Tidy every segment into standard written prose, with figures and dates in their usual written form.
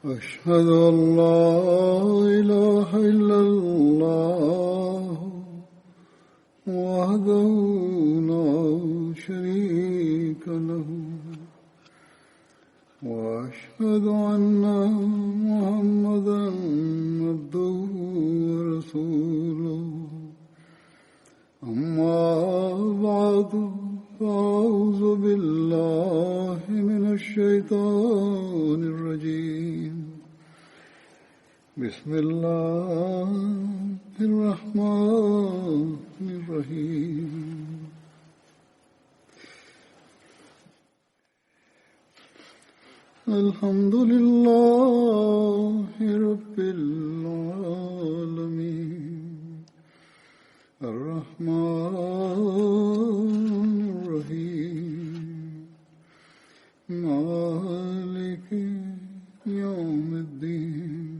أشهد أن لا إله إلا الله وحده لا شريك له وأشهد أن محمدا عبده ورسوله أما بعد فأعوذ بالله من الشيطان الرجيم بسم الله الرحمن الرحيم الحمد لله رب العالمين الرحمن الرحيم مالك يوم الدين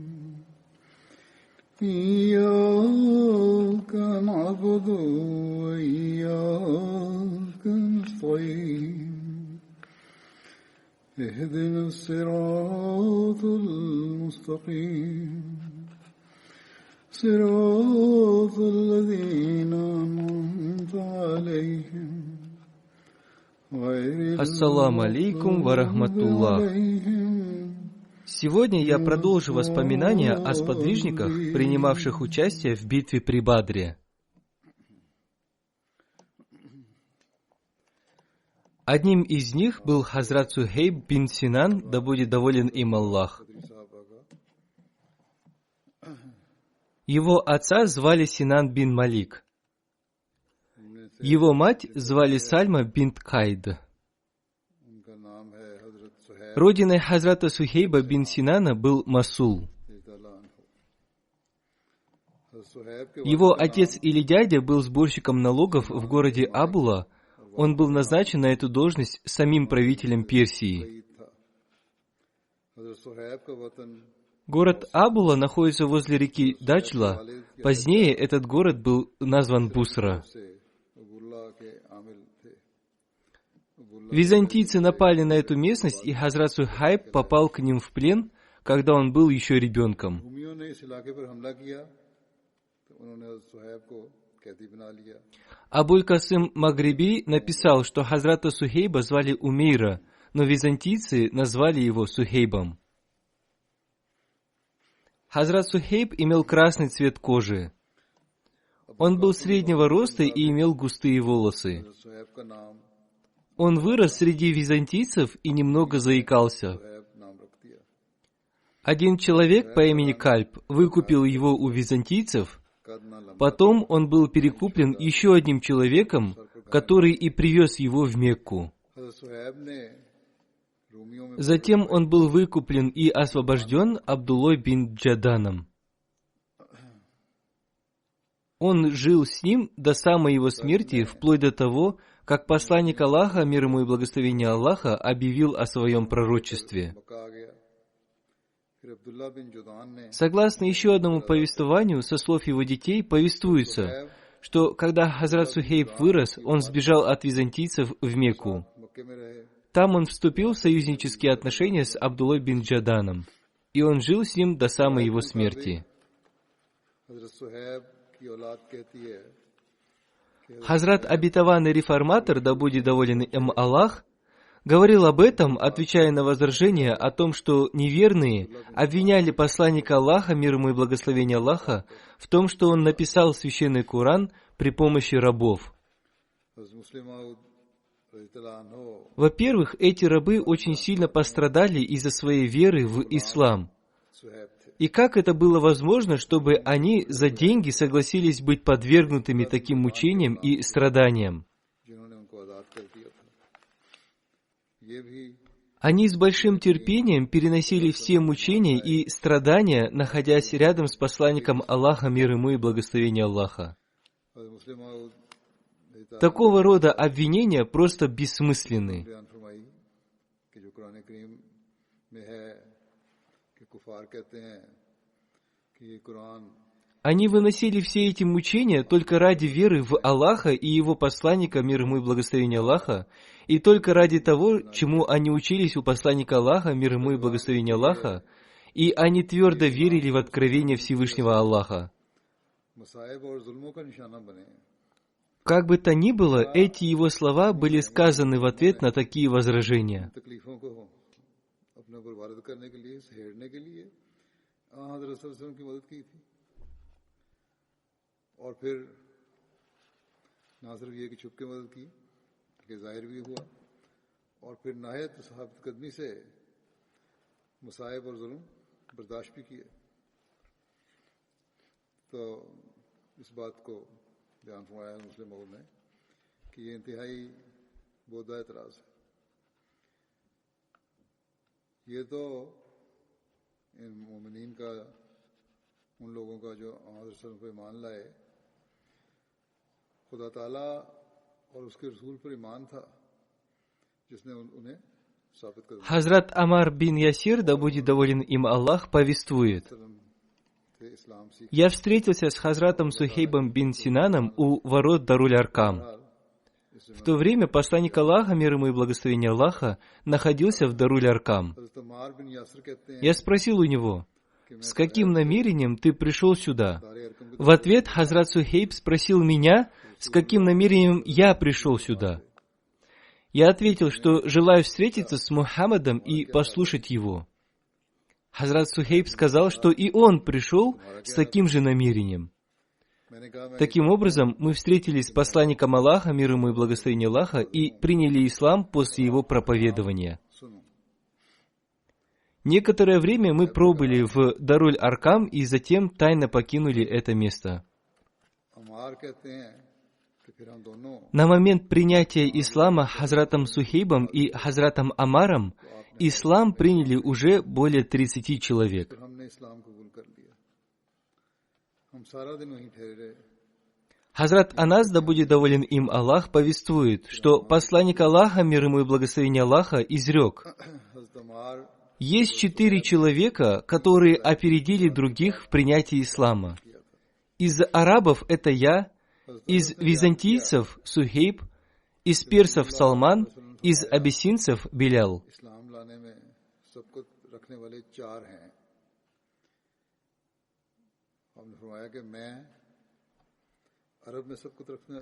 إياك نعبد وإياك نستعين اهدنا الصراط المستقيم صراط الذين أنعمت عليهم Ассаламу алейкум ва рахматуллах. Сегодня я продолжу воспоминания о сподвижниках, принимавших участие в битве при Бадре. Одним из них был Хазрат Сухейб бин Синан, да будет доволен им Аллах. Его отца звали Синан бин Малик. Его мать звали Сальма бинт Кайд. Родиной Хазрата Сухейба бин Синана был Масул. Его отец или дядя был сборщиком налогов в городе Абула. Он был назначен на эту должность самим правителем Персии. Город Абула находится возле реки Даджла. Позднее этот город был назван Бусра. Византийцы напали на эту местность, и Хазрат Сухейб попал к ним в плен, когда он был еще ребенком. Абуль-Касым Магриби написал, что Хазрата Сухейба звали Умейра, но византийцы назвали его Сухейбом. Хазрат Сухейб имел красный цвет кожи. Он был среднего роста и имел густые волосы. Он вырос среди византийцев и немного заикался. Один человек по имени Кальб выкупил его у византийцев. Потом он был перекуплен еще одним человеком, который и привез его в Мекку. Затем он был выкуплен и освобожден Абдуллой бин Джаданом. Он жил с ним до самой его смерти, вплоть до того, как посланник Аллаха, мир ему и благословение Аллаха, объявил о своем пророчестве. Согласно еще одному повествованию, со слов его детей, повествуется, что когда Хазрат Сухейб вырос, он сбежал от византийцев в Мекку. Там он вступил в союзнические отношения с Абдуллой бин Джаданом, и он жил с ним до самой его смерти. Хазрат обетованный реформатор, да будет доволен им Аллах, говорил об этом, отвечая на возражение о том, что неверные обвиняли посланника Аллаха, мир ему и благословение Аллаха, в том, что он написал священный Коран при помощи рабов. Во-первых, эти рабы очень сильно пострадали из-за своей веры в ислам. И как это было возможно, чтобы они за деньги согласились быть подвергнутыми таким мучениям и страданиям? Они с большим терпением переносили все мучения и страдания, находясь рядом с посланником Аллаха, мир ему и благословение Аллаха. Такого рода обвинения просто бессмысленны. Они выносили все эти мучения только ради веры в Аллаха и Его посланника, мир ему и благословение Аллаха, и только ради того, чему они учились у посланника Аллаха, мир ему и благословение Аллаха, и они твердо верили в откровение Всевышнего Аллаха. Как бы то ни было, эти его слова были сказаны в ответ на такие возражения. बयान फरमाया है मुस्लिम मौद ने कि ये इंतहाई बोधा एतराज है। ये तो इन मोमिनीन का, उन लोगों का जो हज़रत पे ईमान लाए, खुदा ताला और उसके रसूल पर ईमान था जिसने उन्हें साबित कर दिया। Хазрат Амар бин Ясир, да будет доволен им Аллах, повествует: «Я встретился с Хазратом Сухейбом бин Синаном у ворот Даруль-Аркам. В то время посланник Аллаха, мир ему и благословение Аллаха, находился в Даруль-Аркам. Я спросил у него: с каким намерением ты пришел сюда? В ответ Хазрат Сухейб спросил меня, с каким намерением я пришел сюда. Я ответил, что желаю встретиться с Мухаммадом и послушать его. Хазрат Сухейб сказал, что и он пришел с таким же намерением. Таким образом, мы встретились с посланником Аллаха, мир ему и благословение Аллаха, и приняли ислам после его проповедования. Некоторое время мы пробыли в Даруль-Аркам и затем тайно покинули это место. На момент принятия ислама Хазратом Сухейбом и Хазратом Амаром ислам приняли уже более 30 человек. Хазрат Анас, да будет доволен им Аллах, повествует, что посланник Аллаха, мир ему и благословение Аллаха, изрек: есть 4 человека, которые опередили других в принятии ислама. Из арабов это я, из византийцев Сухейб, из персов Салман, из абиссинцев Билял.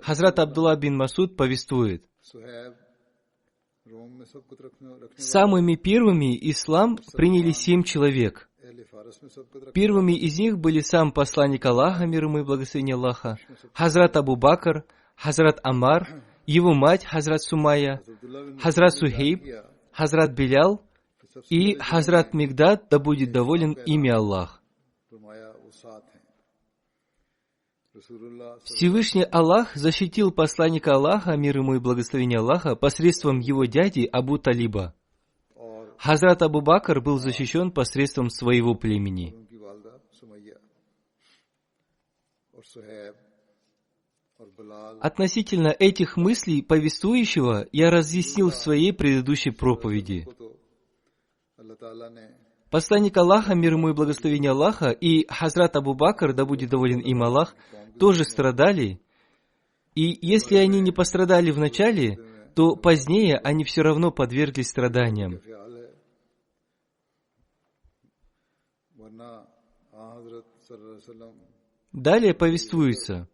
Хазрат Абдулла бин Масуд повествует: самыми первыми ислам приняли 7 человек. Первыми из них были сам посланник Аллаха, мир ему и благословение Аллаха, Хазрат Абу Бакр, Хазрат Амар, его мать Хазрат Сумайя, Хазрат Сухейб, Хазрат Билял и Хазрат Мигдад, да будет доволен ими Аллах. Всевышний Аллах защитил посланника Аллаха, мир ему и благословение Аллаха, посредством его дяди Абу Талиба. Хазрат Абу Бакр был защищен посредством своего племени. Относительно этих мыслей повествующего я разъяснил в своей предыдущей проповеди. Посланник Аллаха, мир ему и благословение Аллаха, и Хазрат Абу Бакр, да будет доволен им Аллах, тоже страдали. И если они не пострадали в начале, то позднее они все равно подверглись страданиям. Далее повествуется: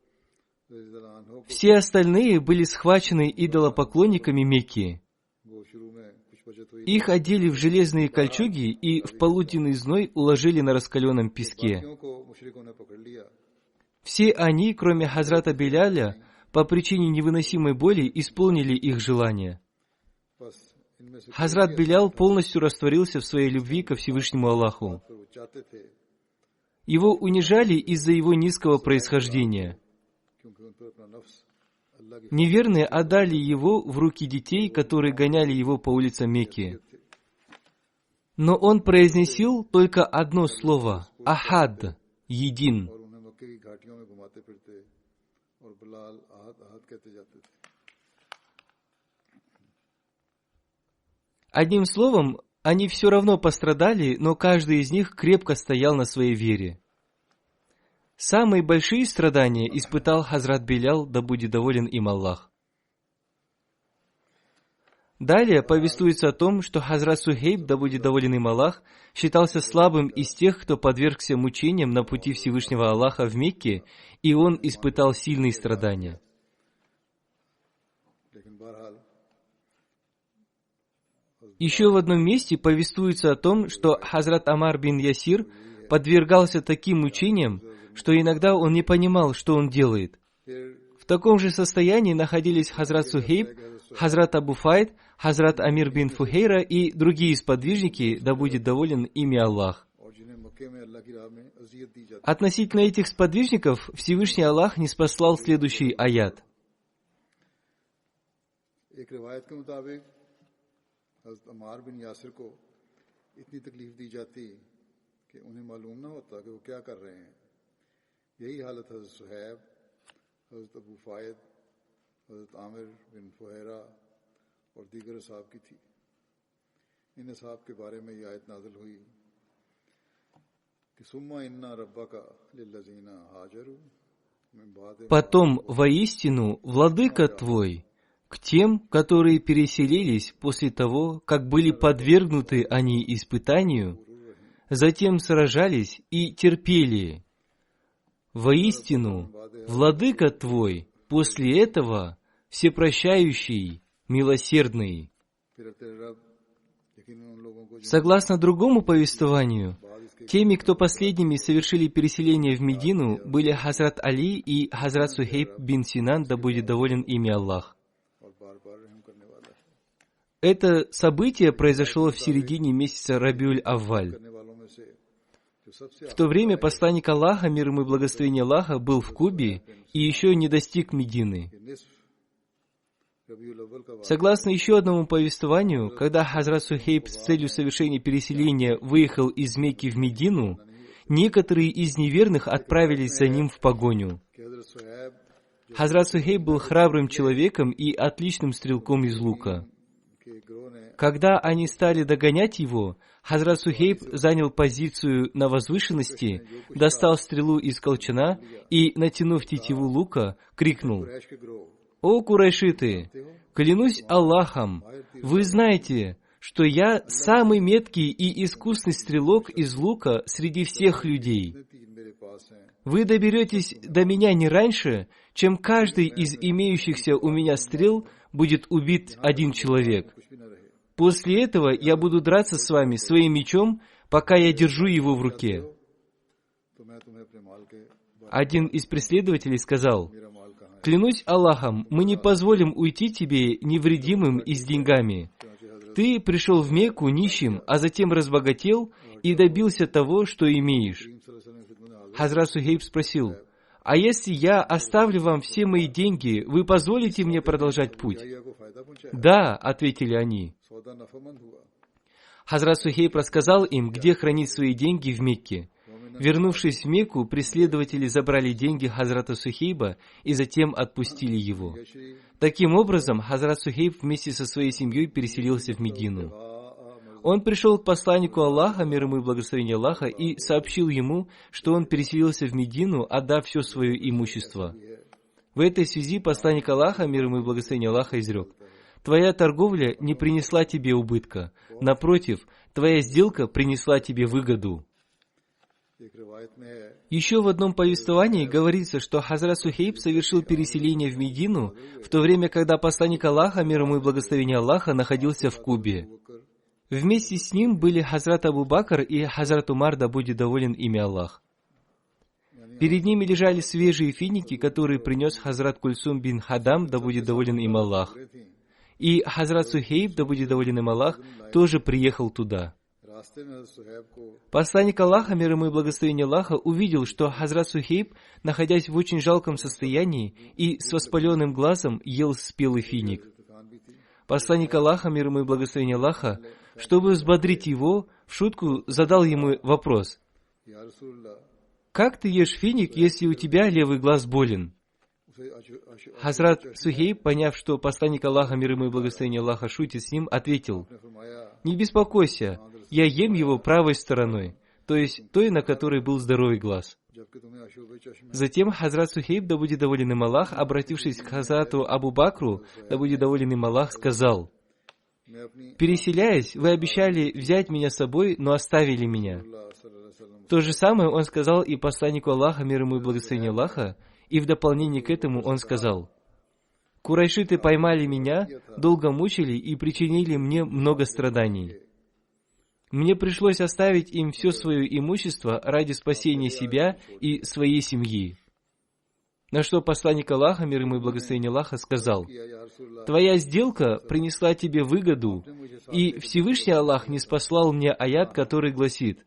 все остальные были схвачены идолопоклонниками Мекки. Их одели в железные кольчуги и в полуденный зной уложили на раскаленном песке. Все они, кроме Хазрата Биляля, по причине невыносимой боли исполнили их желание. Хазрат Билял полностью растворился в своей любви ко Всевышнему Аллаху. Его унижали из-за его низкого происхождения. Неверные отдали его в руки детей, которые гоняли его по улицам Мекки. Но он произнесил только одно слово — «Ахад» — «Един». Одним словом, они все равно пострадали, но каждый из них крепко стоял на своей вере. Самые большие страдания испытал Хазрат Билял, да будет доволен им Аллах. Далее повествуется о том, что Хазрат Сухейб, да будет доволен им Аллах, считался слабым из тех, кто подвергся мучениям на пути Всевышнего Аллаха в Мекке, и он испытал сильные страдания. Еще в одном месте повествуется о том, что Хазрат Амар бин Ясир подвергался таким мучениям, что иногда он не понимал, что он делает. В таком же состоянии находились Хазрат Сухейб, Хазрат Абу Файд, Хазрат Амир бин Фухейра и другие сподвижники, да будет доволен ими Аллах. Относительно этих сподвижников Всевышний Аллах ниспослал следующий аят. हज़रत अबू फ़ायद, हज़रत आमिर बिन फुहैरा और दीगर असहाब की थी। इन असहाब के बारे में ये आयत नाज़िल हुई कि सुम्मा इन्ना रब्बका लिल्लज़ीना हाजरू मिन बाद। Потом, воистину, Владыка Твой к тем, которые переселились после того, как были подвергнуты они испытанию, затем сражались и терпели. Воистину, Владыка Твой после этого всепрощающий, милосердный. Согласно другому повествованию, теми, кто последними совершили переселение в Медину, были Хазрат Али и Хазрат Сухейб бин Синан, да будет доволен ими Аллах. Это событие произошло в середине месяца Рабиуль-Авваль. В то время посланник Аллаха, мир ему и благословение Аллаха, был в Кубе и еще не достиг Медины. Согласно еще одному повествованию, когда Хазрат Сухейб с целью совершения переселения выехал из Мекки в Медину, некоторые из неверных отправились за ним в погоню. Хазрат Сухейб был храбрым человеком и отличным стрелком из лука. Когда они стали догонять его, Хазрат Сухейб занял позицию на возвышенности, достал стрелу из колчана и, натянув тетиву лука, крикнул: «О, курайшиты! Клянусь Аллахом, вы знаете, что я самый меткий и искусный стрелок из лука среди всех людей. Вы доберетесь до меня не раньше, чем каждый из имеющихся у меня стрел будет убит один человек. После этого я буду драться с вами своим мечом, пока я держу его в руке». Один из преследователей сказал: «Клянусь Аллахом, мы не позволим уйти тебе невредимым и с деньгами. Ты пришел в Мекку нищим, а затем разбогател и добился того, что имеешь». Хазрат Сухейб спросил: «А если я оставлю вам все мои деньги, вы позволите мне продолжать путь?» «Да», — ответили они. Хазрат Сухейб рассказал им, где хранить свои деньги в Мекке. Вернувшись в Мекку, преследователи забрали деньги Хазрата Сухейба и затем отпустили его. Таким образом, Хазрат Сухейб вместе со своей семьей переселился в Медину. Он пришел к посланнику Аллаха, мир ему и благословение Аллаха, и сообщил ему, что он переселился в Медину, отдав все свое имущество. В этой связи посланник Аллаха, мир ему и благословение Аллаха, изрек: «Твоя торговля не принесла тебе убытка. Напротив, твоя сделка принесла тебе выгоду». Еще в одном повествовании говорится, что Хазрат Сухейб совершил переселение в Медину в то время, когда посланник Аллаха, мир ему и благословение Аллаха, находился в Кубе. Вместе с ним были Хазрат Абу Бакр и Хазрат Умар, да будет доволен ими Аллах. Перед ними лежали свежие финики, которые принес Хазрат Кульсум бин Хадам, да будет доволен им Аллах. И Хазрат Сухейб, да будет доволен им Аллах, тоже приехал туда. Посланник Аллаха, мир ему и благословение Аллаха, увидел, что Хазрат Сухейб, находясь в очень жалком состоянии и с воспаленным глазом, ел спелый финик. Посланник Аллаха, мир ему и благословение Аллаха, чтобы взбодрить его, в шутку задал ему вопрос: «Как ты ешь финик, если у тебя левый глаз болен?» Хазрат Сухейб, поняв, что посланник Аллаха, мир ему и благословение Аллаха, шутит с ним, ответил: «Не беспокойся, я ем его правой стороной, то есть той, на которой был здоровый глаз». Затем Хазрат Сухейб, да будет доволен им Аллах, обратившись к Хазрату Абу Бакру, да будет доволен им Аллах, сказал: Переселяясь, вы обещали взять меня с собой, но оставили меня. То же самое он сказал и посланнику Аллаха, мир ему и благословение Аллаха, и в дополнение к этому он сказал: «Курайшиты поймали меня, долго мучили и причинили мне много страданий. Мне пришлось оставить им все свое имущество ради спасения себя и своей семьи». На что посланник Аллаха, мир ему и благословение Аллаха, сказал: «Твоя сделка принесла тебе выгоду, и Всевышний Аллах не спаслал мне аят, который гласит: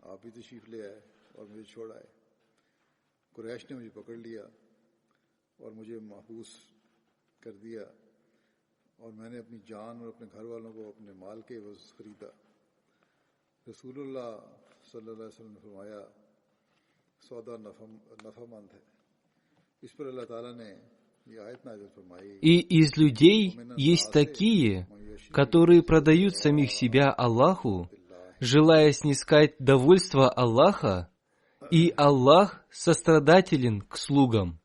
«И из людей есть такие, которые продают самих себя Аллаху, желая снискать довольство Аллаха, и Аллах сострадателен к слугам».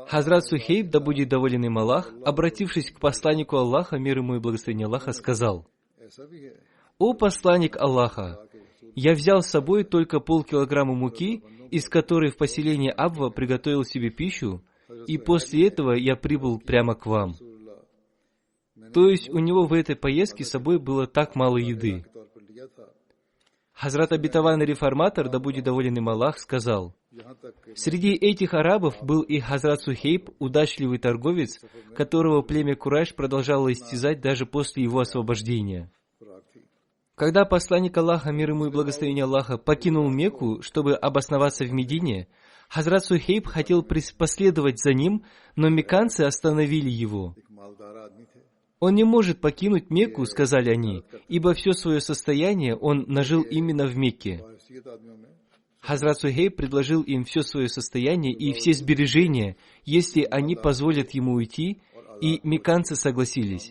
Хазрат Сухейб, да будет доволен им Аллах, обратившись к посланнику Аллаха, мир ему и благословение Аллаха, сказал: «О посланник Аллаха, я взял с собой только полкилограмма муки, из которой в поселении Абва приготовил себе пищу, и после этого я прибыл прямо к вам». То есть у него в этой поездке с собой было так мало еды. Хазрат обетованный реформатор, да будет доволен им Аллах, сказал: «Среди этих арабов был и Хазрат Сухейб, удачливый торговец, которого племя Курайш продолжало истязать даже после его освобождения. Когда посланник Аллаха, мир ему и благословение Аллаха, покинул Мекку, чтобы обосноваться в Медине, Хазрат Сухейб хотел последовать за ним, но мекканцы остановили его. «Он не может покинуть Мекку», — сказали они, «ибо все свое состояние он нажил именно в Мекке». Хазрат Сухейб предложил им все свое состояние и все сбережения, если они позволят ему уйти, и мекканцы согласились.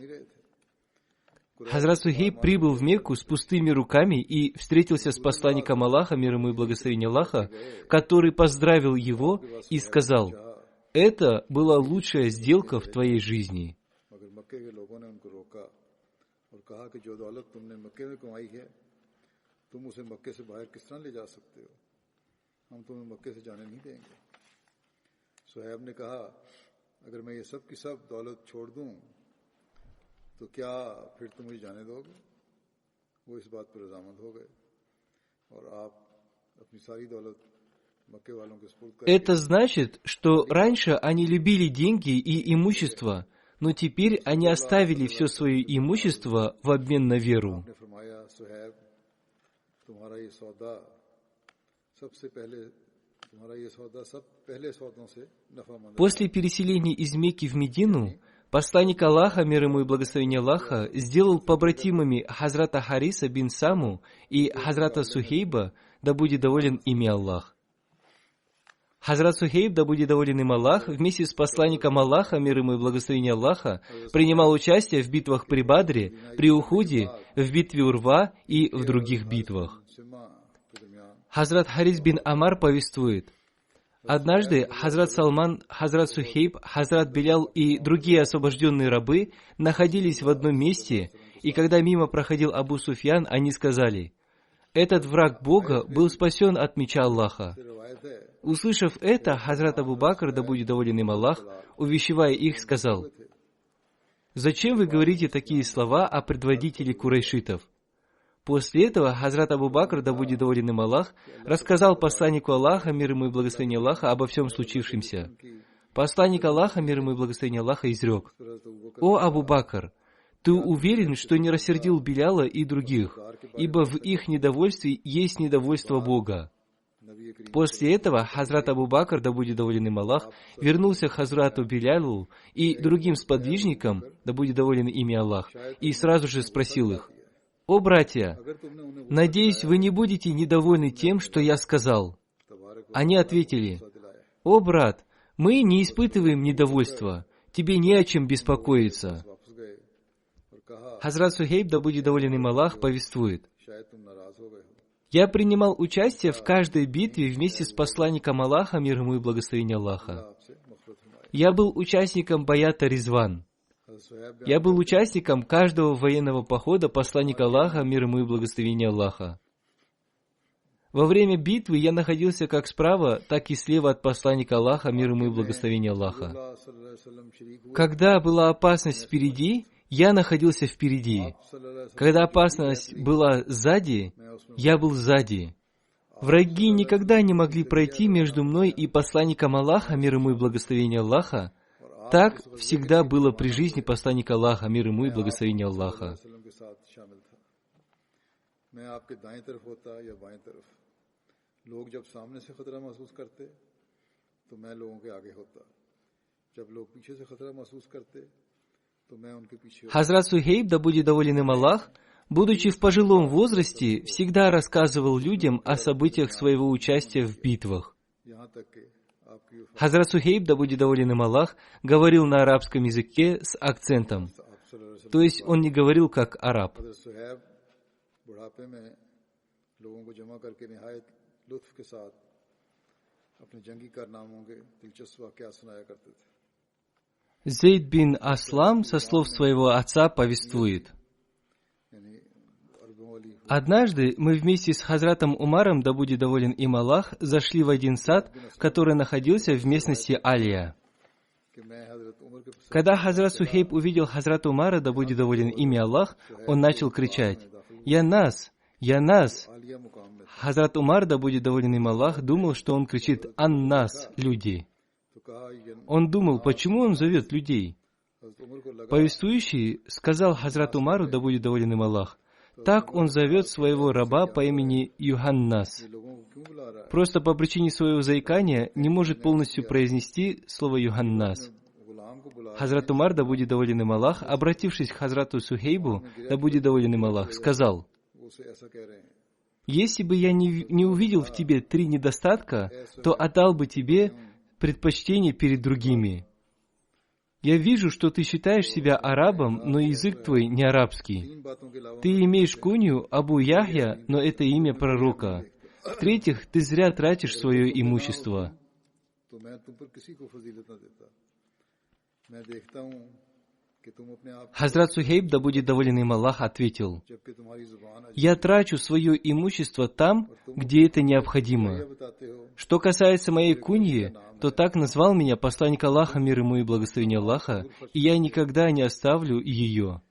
Хазрат Сухейб прибыл в Мекку с пустыми руками и встретился с посланником Аллаха, мир ему и благословение Аллаха, который поздравил его и сказал: «Это была лучшая сделка в твоей жизни». Это значит, что раньше они любили деньги и имущество, но теперь они оставили все свое имущество в обмен на веру. После переселения из Мекки в Медину, посланник Аллаха, мир ему и благословение Аллаха, сделал побратимами Хазрата Хариса бин Саму и Хазрата Сухейба, да будет доволен ими Аллах. Хазрат Сухейб, да будет доволен им Аллах, вместе с посланником Аллаха, мир ему и благословение Аллаха, принимал участие в битвах при Бадре, при Ухуде, в битве Урва и в других битвах. Хазрат Харис бин Амар повествует: однажды Хазрат Салман, Хазрат Сухейб, Хазрат Билял и другие освобожденные рабы находились в одном месте, и когда мимо проходил Абу Суфьян, они сказали: «Этот враг Бога был спасен от меча Аллаха». Услышав это, Хазрат Абу Бакр, да будет доволен им Аллах, увещевая их, сказал: «Зачем вы говорите такие слова о предводителе курайшитов?» После этого Хазрат Абу Бакр, да будет доволен им Аллах, рассказал посланнику Аллаха, мир ему и благословение Аллаха, обо всем случившемся. Посланник Аллаха, мир ему и благословение Аллаха, изрек: «О Абу Бакр, ты уверен, что не рассердил Биляла и других, ибо в их недовольстве есть недовольство Бога». После этого Хазрат Абу Бакр, да будет доволен им Аллах, вернулся к Хазрату Билялу и другим сподвижникам, да будет доволен ими Аллах, и сразу же спросил их: «О, братья, надеюсь, вы не будете недовольны тем, что я сказал». Они ответили: «О, брат, мы не испытываем недовольства, тебе не о чем беспокоиться». Хазрат Сухейб, да будет доволен им Аллах, повествует: «Я принимал участие в каждой битве вместе с посланником Аллаха, мир ему и благословение Аллаха. Я был участником Баята Ризван. Я был участником каждого военного похода посланника Аллаха, мир ему и благословение Аллаха. Во время битвы я находился как справа, так и слева от посланника Аллаха, мир ему и благословение Аллаха. Когда была опасность впереди, я находился впереди. Когда опасность была сзади, я был сзади. Враги никогда не могли пройти между мной и посланником Аллаха, мир ему и благословение Аллаха. Так всегда было при жизни посланника Аллаха, мир ему и благословение Аллаха. Хазрат Сухейб, да будет доволен им Аллах, будучи в пожилом возрасте, всегда рассказывал людям о событиях своего участия в битвах. Хазрат Сухейб, да будет доволен им Аллах, говорил на арабском языке с акцентом. То есть он не говорил как араб. Зейд бин Аслам со слов своего отца повествует. Однажды мы вместе с Хазратом Умаром, да будет доволен им Аллах, зашли в один сад, который находился в местности Алия. Когда Хазрат Сухейб увидел Хазрата Умара, да будет доволен ими Аллах, он начал кричать: «Я нас! Я нас!» Хазрат Умар, да будет доволен им Аллах, думал, что он кричит «Ан-нас!» люди. Он думал, почему он зовет людей. Повествующий сказал Хазрату Умару, да будет доволен им Аллах: так он зовет своего раба по имени Юханнас. Просто по причине своего заикания не может полностью произнести слово Юханнас. Хазрат Умар, да будет доволен им Аллах, обратившись к Хазрату Сухейбу, да будет доволен им Аллах, сказал: «Если бы я не увидел в тебе 3 недостатка, то отдал бы тебе предпочтение перед другими. Я вижу, что ты считаешь себя арабом, но язык твой не арабский. Ты имеешь кунью Абу Яхья, но это имя пророка. В-третьих, ты зря тратишь свое имущество». Хазрат Сухейб, да будет доволен им Аллах, ответил: «Я трачу свое имущество там, где это необходимо. Что касается моей куньи, то так назвал меня посланник Аллаха, мир ему и благословение Аллаха, и я никогда не оставлю ее.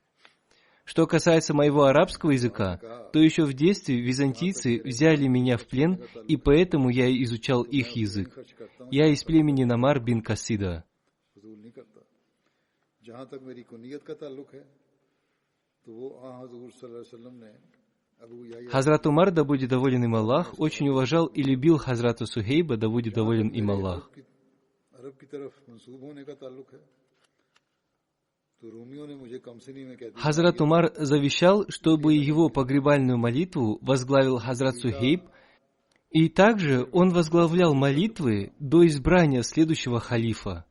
Что касается моего арабского языка, то еще в детстве византийцы взяли меня в плен, и поэтому я изучал их язык. Я из племени Намар бин Касида». Хазрат Умар, да будет доволен им Аллах, очень уважал и любил Хазрата Сухейба, да будет доволен им Аллах. Хазрат Умар завещал, чтобы его погребальную молитву возглавил Хазрат Сухейб, и также он возглавлял молитвы до избрания следующего халифа.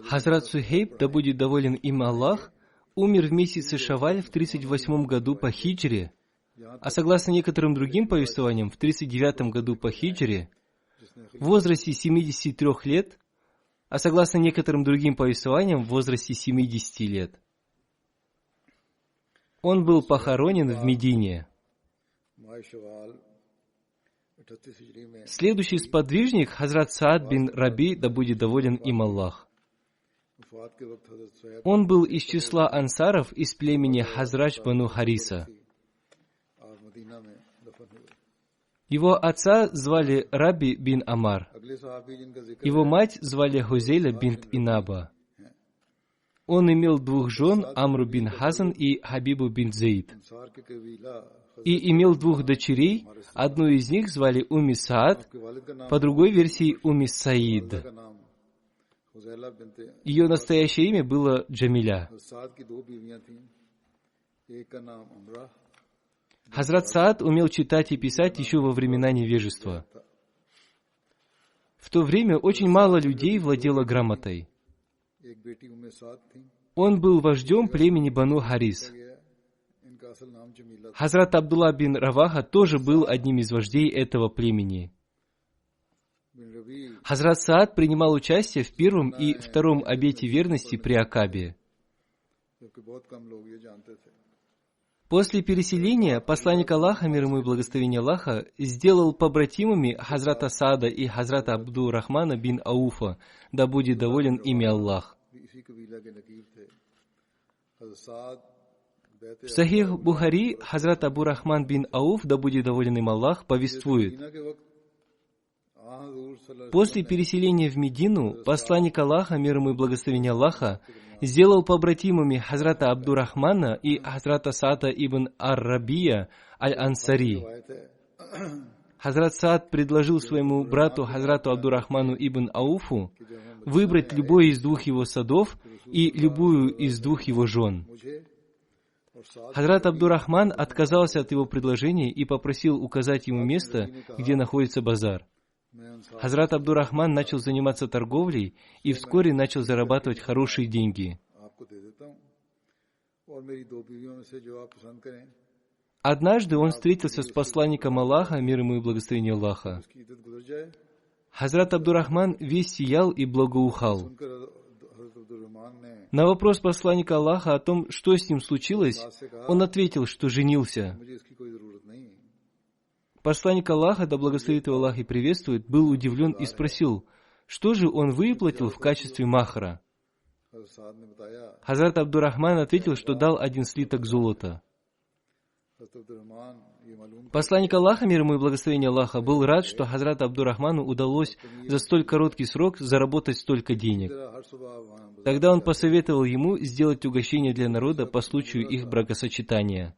Хазрат Сухейб, да будет доволен им Аллах, умер в месяце Шаваль в 38 году по хиджре, а согласно некоторым другим повествованиям, в 39 году по хиджре, в возрасте 73 лет, а согласно некоторым другим повествованиям, в возрасте 70 лет. Он был похоронен в Медине. Следующий сподвижник — Хазрат Саад бин Раби, да будет доволен им Аллах. Он был из числа ансаров из племени Хазрадж бану Хариса. Его отца звали Раби бин Амар. Его мать звали Хузейля бинт Инаба. Он имел 2 жен, Амру бин Хазан и Хабибу бин Зейд. И имел 2 дочерей, одну из них звали Умми Саад, по другой версии Умми Саид. Ее настоящее имя было Джамиля. Хазрат Саад умел читать и писать еще во времена невежества. В то время очень мало людей владело грамотой. Он был вождем племени Бану Харис. Хазрат Абдулла бин Раваха тоже был одним из вождей этого племени. Хазрат Саад принимал участие в первом и втором обете верности при Акабе. После переселения посланник Аллаха, мир ему и благословение Аллаха, сделал побратимами Хазрата Саада и Хазрата Абдур-Рахмана бин Ауфа, да будет доволен ими Аллах. В Сахих Бухари Хазрат Абу-Рахман бин Ауф, да будет доволен им Аллах, повествует: после переселения в Медину посланник Аллаха, мир ему и благословение Аллаха, сделал побратимами Хазрата Абдур-Рахмана и Хазрата Саата ибн Ар-Рабия аль-Ансари. Хазрат Саад предложил своему брату Хазрату Абдур-Рахману ибн Ауфу выбрать любой из двух его садов и любую из двух его жен. Хазрат Абдур-Рахман отказался от его предложения и попросил указать ему место, где находится базар. Хазрат Абдур-Рахман начал заниматься торговлей и вскоре начал зарабатывать хорошие деньги. Однажды он встретился с посланником Аллаха, мир ему и благословение Аллаха. Хазрат Абдур-Рахман весь сиял и благоухал. На вопрос посланника Аллаха о том, что с ним случилось, он ответил, что женился. Посланник Аллаха, да благословит его Аллах и приветствует, был удивлен и спросил, что же он выплатил в качестве махра. Хазрат Абдур-Рахман ответил, что дал 1 слиток золота. Посланник Аллаха, мир ему и благословение Аллаха, был рад, что Хазрату Абдур-Рахману удалось за столь короткий срок заработать столько денег. Тогда он посоветовал ему сделать угощение для народа по случаю их бракосочетания.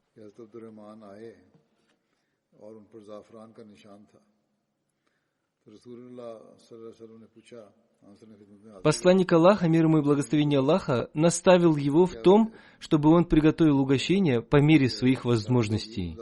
Посланник Аллаха, мир ему и благословение Аллаха, наставил его в том, чтобы он приготовил угощение по мере своих возможностей.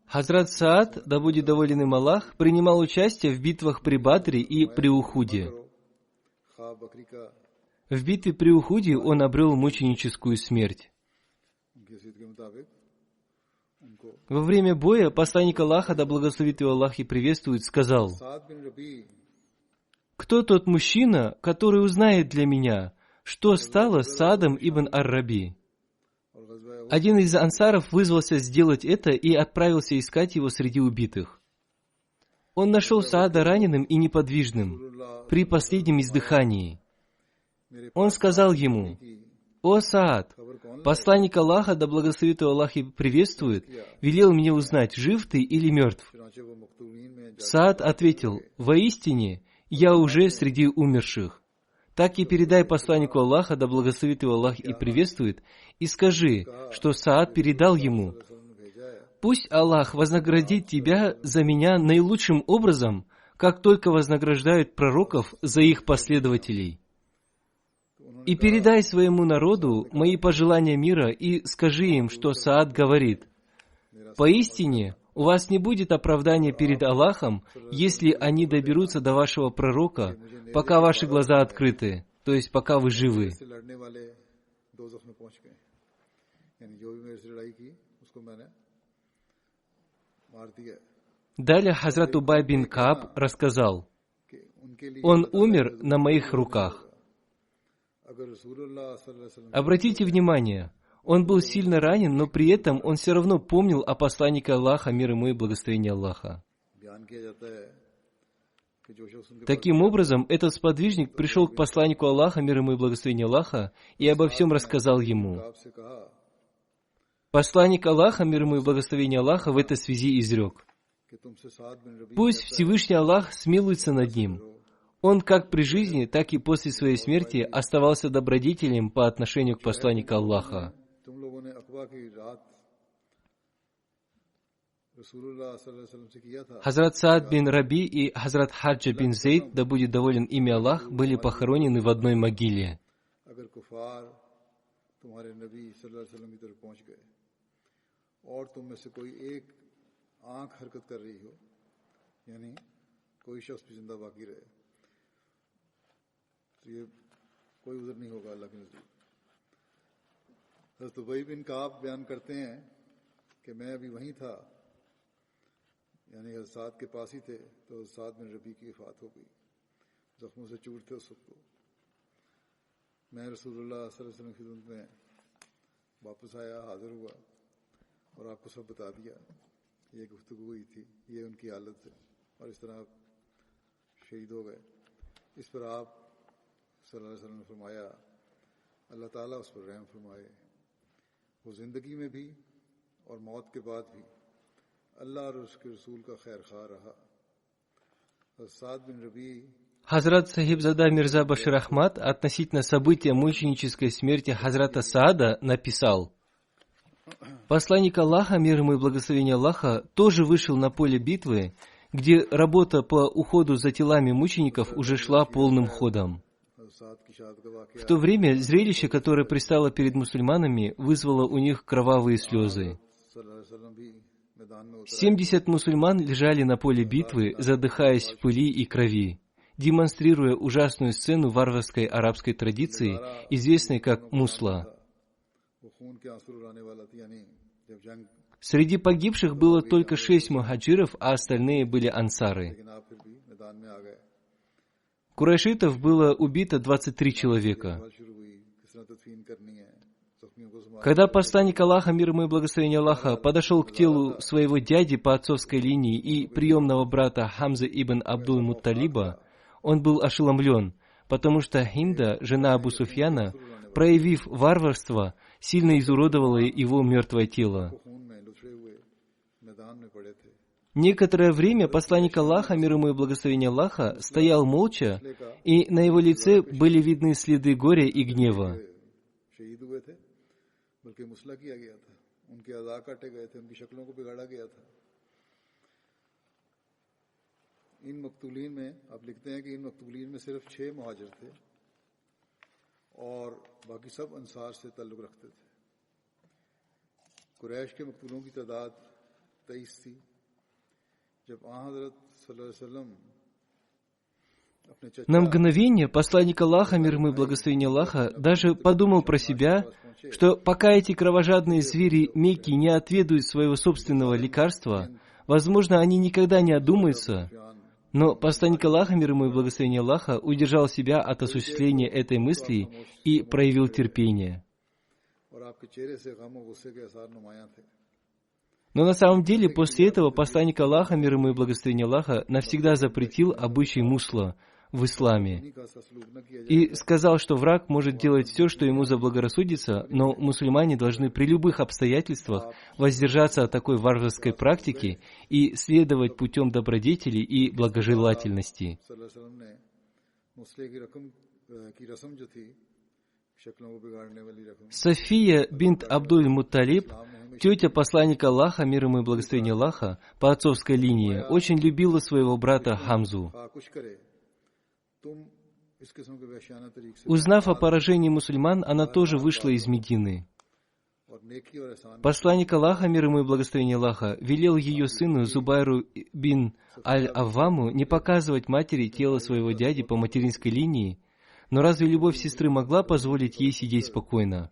Хазрат Саад, да будет доволен им Аллах, принимал участие в битвах при Бадре и при Ухуде. В битве при Ухуде он обрел мученическую смерть. Во время боя посланник Аллаха, да благословит его Аллах и приветствует, сказал: «Кто тот мужчина, который узнает для меня, что стало с Саадом ибн Ар-Раби?» Один из ансаров вызвался сделать это и отправился искать его среди убитых. Он нашел Саада раненым и неподвижным при последнем издыхании. Он сказал ему: «О Саад, посланник Аллаха, да благословит его Аллах и приветствует, велел мне узнать, жив ты или мертв». Саад ответил: «Воистине, я уже среди умерших. Так и передай посланнику Аллаха, да благословит его Аллах и приветствует, и скажи, что Саад передал ему: пусть Аллах вознаградит тебя за меня наилучшим образом, как только вознаграждают пророков за их последователей. И передай своему народу мои пожелания мира и скажи им, что Саад говорит: поистине, у вас не будет оправдания перед Аллахом, если они доберутся до вашего пророка, пока ваши глаза открыты, то есть пока вы живы». Далее Хазрат Убай бин Кааб рассказал: «Он умер на моих руках». Обратите внимание, он был сильно ранен, но при этом он все равно помнил о посланнике Аллаха, мир ему и благословение Аллаха. Таким образом, этот сподвижник пришел к посланнику Аллаха, мир ему и благословение Аллаха, и обо всем рассказал ему. Посланник Аллаха, мир ему и благословение Аллаха, в этой связи изрек: «Пусть Всевышний Аллах смилуется над ним. Он как при жизни, так и после своей смерти оставался добродетелем по отношению к посланнику Аллаха. Хазрат Саад бин Раби и Хазрат Хаджа бин Зейд, да будет доволен ими Аллах, были похоронены в одной могиле. हज़रत उबई बिन काब बयान करते हैं कि मैं अभी वहीं था, यानी हज़रत साद के पास ही थे, तो हज़रत साद बिन रबी की वफ़ात हो गई। जख्मों से चूर थे उस वक्त। मैं रसूलुल्लाह सल्लल्लाहु अलैहि वसल्लम की खिदमत में वापस आया, हाजिर हुआ और आपको सब बता दिया। ये गुफ्तगू हुई थी, ये उनकी हालत है, और इस तरह शहीद हो गए। इस पर आप सल्लल्लाहु अलैहि वसल्लम ने फरमाया, अल्लाह ताला उस पर रहम फरमाए। वो जिंदगी में भी और मौत के बाद भी अल्लाह और उसके रसूल का खैर खा रहा। साद बिन रबी Хазрат Сахибзада Мирза Башир Ахмад относительно события мученической смерти Хазрата Саада написал: посланник Аллаха, мир ему и благословение Аллаха, тоже вышел на поле битвы, где работа по уходу за телами мучеников уже шла полным ходом. В то время зрелище, которое пристало перед мусульманами, вызвало у них кровавые слезы. 70 мусульман лежали на поле битвы, задыхаясь в пыли и крови, демонстрируя ужасную сцену варварской арабской традиции, известной как мусла. Среди погибших было только 6 мухаджиров, а остальные были ансары. Курайшитов было убито 23 человека. Когда посланник Аллаха, мир ему и благословение Аллаха, подошел к телу своего дяди по отцовской линии и приемного брата Хамзы ибн Абдул-Мутталиба, он был ошеломлен, потому что Хинда, жена Абу Суфьяна, проявив варварство, сильно изуродовала его мертвое тело. Некоторое время посланник Аллаха, мир ему и благословение Аллаха, стоял молча, и на его лице были видны следы горя и гнева. इन मकतूलीन में आप लिखते हैं कि इन मकतूलीन में सिर्फ 6 मुहाजिर थे और बाकी सब अंसार से ताल्लुक़ रखते थे। कुरैश के मकतूलों की तादाद 23 थी। जब हज़रत सल्लल्लाहु अलैहि वसल्लम На мгновение посланник Аллаха, мир ему и благословение Аллаха, даже подумал про себя, что пока эти кровожадные звери Мекки не отведают своего собственного лекарства, возможно, они никогда не одумаются. Но посланник Аллаха, мир ему и благословение Аллаха, удержал себя от осуществления этой мысли и проявил терпение. Но на самом деле, после этого посланник Аллаха, мир ему и благословение Аллаха, навсегда запретил обычай мусла в исламе и сказал, что враг может делать все, что ему заблагорассудится, но мусульмане должны при любых обстоятельствах воздержаться от такой варварской практики и следовать путем добродетели и благожелательности. София бинт Абдуль-Мутталиб, тетя посланника Аллаха, мир ему и благословение Аллаха, по отцовской линии, очень любила своего брата Хамзу. Узнав о поражении мусульман, она тоже вышла из Медины. Посланник Аллаха, мир ему и благословение Аллаха, велел ее сыну Зубайру бин Аль-Авваму не показывать матери тело своего дяди по материнской линии, но разве любовь сестры могла позволить ей сидеть спокойно?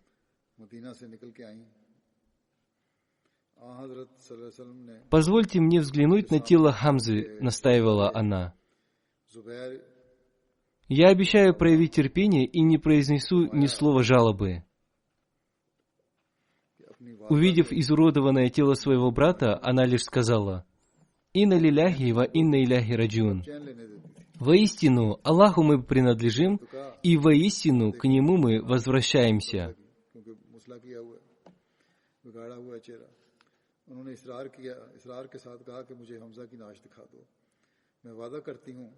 «Позвольте мне взглянуть на тело Хамзы», — настаивала она. «Я обещаю проявить терпение и не произнесу ни слова жалобы». Увидев изуродованное тело своего брата, она лишь сказала: «Инна лиляхи ва инна иляхи раджиун». Воистину, Аллаху мы принадлежим, и воистину к Нему мы возвращаемся.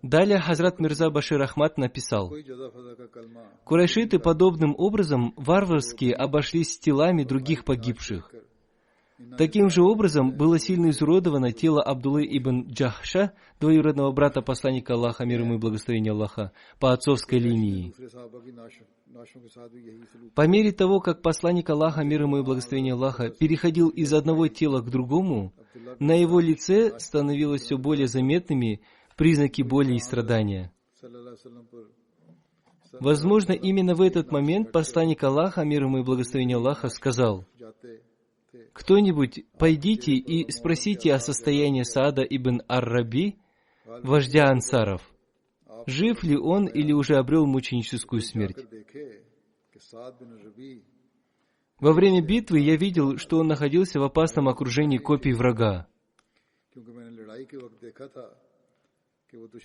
Далее Хазрат Мирза Башир Ахмад написал: «Курайшиты подобным образом варварски обошлись с телами других погибших. Таким же образом было сильно изуродовано тело Абдуллы ибн Джахша, двоюродного брата посланника Аллаха, мир ему и благословения Аллаха, по отцовской линии. По мере того, как посланник Аллаха, мир ему и благословения Аллаха, переходил из одного тела к другому, на его лице становилось все более заметными признаки боли и страдания. Возможно, именно в этот момент посланник Аллаха, мир ему и благословения Аллаха, сказал: «Кто-нибудь пойдите и спросите о состоянии Саада ибн Ар-Раби, вождя ансаров. Жив ли он или уже обрел мученическую смерть? Во время битвы я видел, что он находился в опасном окружении копий врага.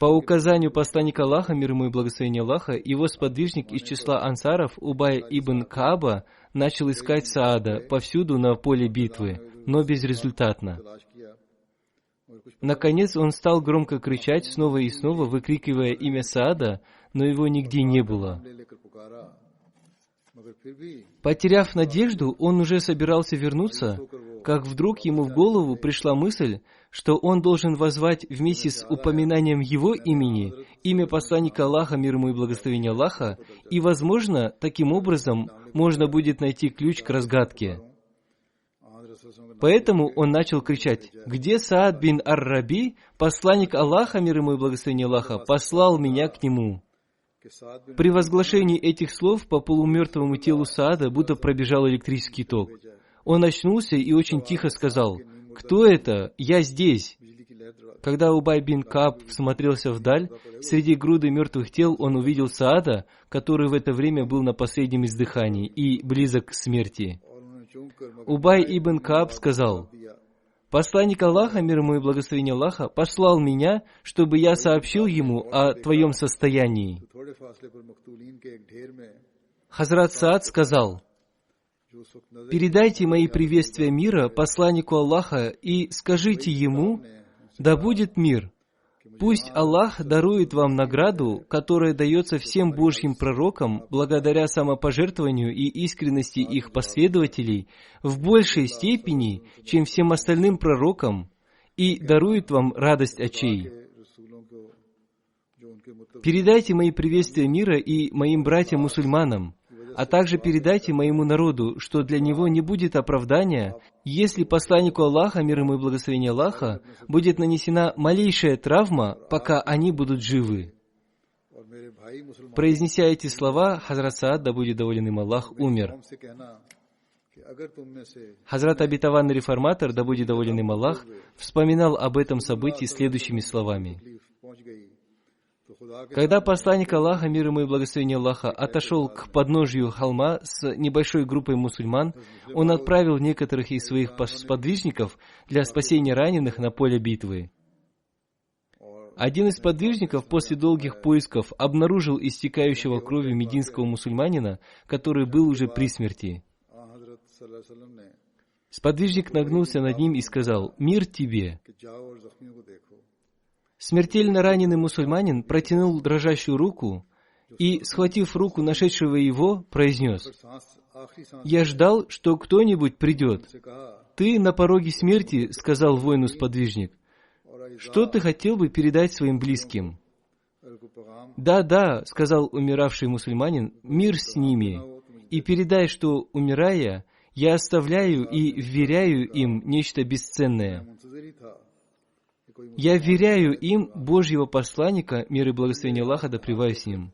По указанию посланника Аллаха, мир ему и благословения Аллаха, его сподвижник из числа ансаров, Убай ибн Кааба, начал искать Саада повсюду на поле битвы, но безрезультатно. Наконец он стал громко кричать снова и снова, выкрикивая имя Саада, но его нигде не было. Потеряв надежду, он уже собирался вернуться, как вдруг ему в голову пришла мысль, что он должен воззвать вместе с упоминанием его имени, имя посланника Аллаха, мир ему и благословения Аллаха, и, возможно, таким образом можно будет найти ключ к разгадке. Поэтому он начал кричать: «Где Саад бин Ар-Раби, посланник Аллаха, мир ему и благословения Аллаха, послал меня к нему». При возглашении этих слов по полумертвому телу Саада будто пробежал электрический ток. Он очнулся и очень тихо сказал: «Кто это? Я здесь». Когда Убай бин Кааб всмотрелся вдаль, среди груды мертвых тел он увидел Саада, который в это время был на последнем издыхании и близок к смерти. Убай ибн Кааб сказал: «Посланник Аллаха, мир ему и благословение Аллаха, послал меня, чтобы я сообщил ему о твоем состоянии». Хазрат Саад сказал: «Передайте мои приветствия мира посланнику Аллаха и скажите ему: да будет мир. Пусть Аллах дарует вам награду, которая дается всем Божьим пророкам благодаря самопожертвованию и искренности их последователей в большей степени, чем всем остальным пророкам, и дарует вам радость очей. Передайте мои приветствия мира и моим братьям-мусульманам, а также передайте моему народу, что для него не будет оправдания, если посланнику Аллаха, мир ему и благословение Аллаха, будет нанесена малейшая травма, пока они будут живы». Произнеся эти слова, Хазрат Саад, да будет доволен им Аллах, умер. Хазрат обетованный реформатор, да будет доволен им Аллах, вспоминал об этом событии следующими словами: «Когда посланник Аллаха, мир ему и благословение Аллаха, отошел к подножию холма с небольшой группой мусульман, он отправил некоторых из своих сподвижников для спасения раненых на поле битвы. Один из сподвижников после долгих поисков обнаружил истекающего кровью мединского мусульманина, который был уже при смерти. Сподвижник нагнулся над ним и сказал: «Мир тебе». Смертельно раненый мусульманин протянул дрожащую руку и, схватив руку нашедшего его, произнес: «Я ждал, что кто-нибудь придет». «Ты на пороге смерти», — сказал воину-сподвижник. «Что ты хотел бы передать своим близким?» «Да, — сказал умиравший мусульманин, — мир с ними, и передай, что, умирая, я оставляю и вверяю им нечто бесценное. Я вверяю им Божьего посланника, мир и благословение Аллаха да пребывает с ним.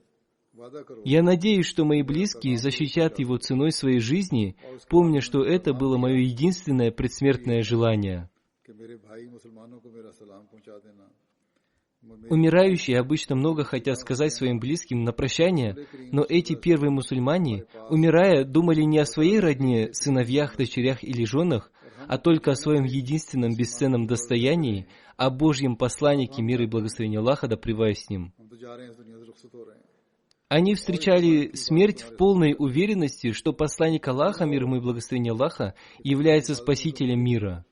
Я надеюсь, что мои близкие защитят его ценой своей жизни, помня, что это было мое единственное предсмертное желание». Умирающие обычно много хотят сказать своим близким на прощание, но эти первые мусульмане, умирая, думали не о своей родне, сыновьях, дочерях или женах, а только о своем единственном бесценном достоянии, о Божьем посланнике, мир и благословение Аллаха да пребывает с ним. Они встречали смерть в полной уверенности, что посланник Аллаха, мир ему и благословение Аллаха, является спасителем мира.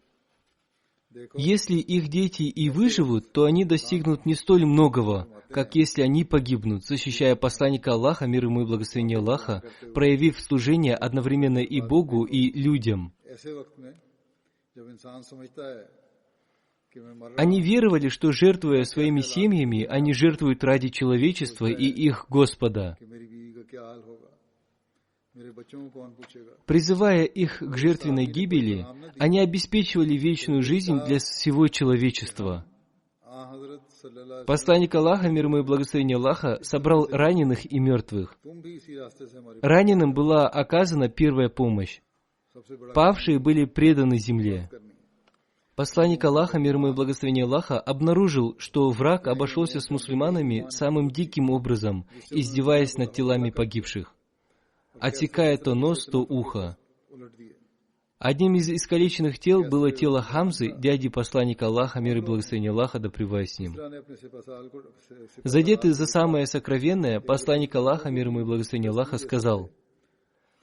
Если их дети и выживут, то они достигнут не столь многого, как если они погибнут, защищая посланника Аллаха, мир ему и благословение Аллаха, проявив служение одновременно и Богу, и людям. Они веровали, что, жертвуя своими семьями, они жертвуют ради человечества и их Господа. Призывая их к жертвенной гибели, они обеспечивали вечную жизнь для всего человечества. Посланник Аллаха, мир ему и благословение Аллаха, собрал раненых и мертвых. Раненым была оказана первая помощь. Павшие были преданы земле. Посланник Аллаха, мир ему и благословение Аллаха, обнаружил, что враг обошелся с мусульманами самым диким образом, издеваясь над телами погибших, отсекая то нос, то ухо. Одним из искалеченных тел было тело Хамзы, дяди посланника Аллаха, мир и благословение Аллаха, да пребывает с ним. Задетый за самое сокровенное, посланник Аллаха, мир ему и благословение Аллаха, сказал: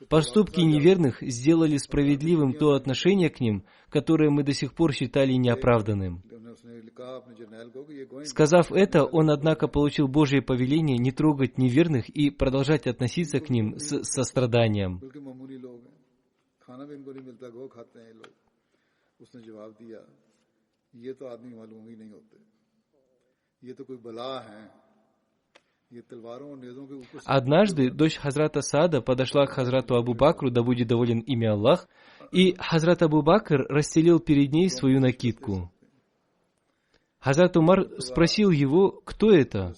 «Поступки неверных сделали справедливым то отношение к ним, которое мы до сих пор считали неоправданным». Сказав это, он, однако, получил Божье повеление не трогать неверных и продолжать относиться к ним с состраданием. Однажды дочь Хазрата Саада подошла к Хазрату Абу Бакру, да будет доволен ими Аллах, и Хазрат Абу Бакр расстелил перед ней свою накидку. Хазрат Умар спросил его, кто это?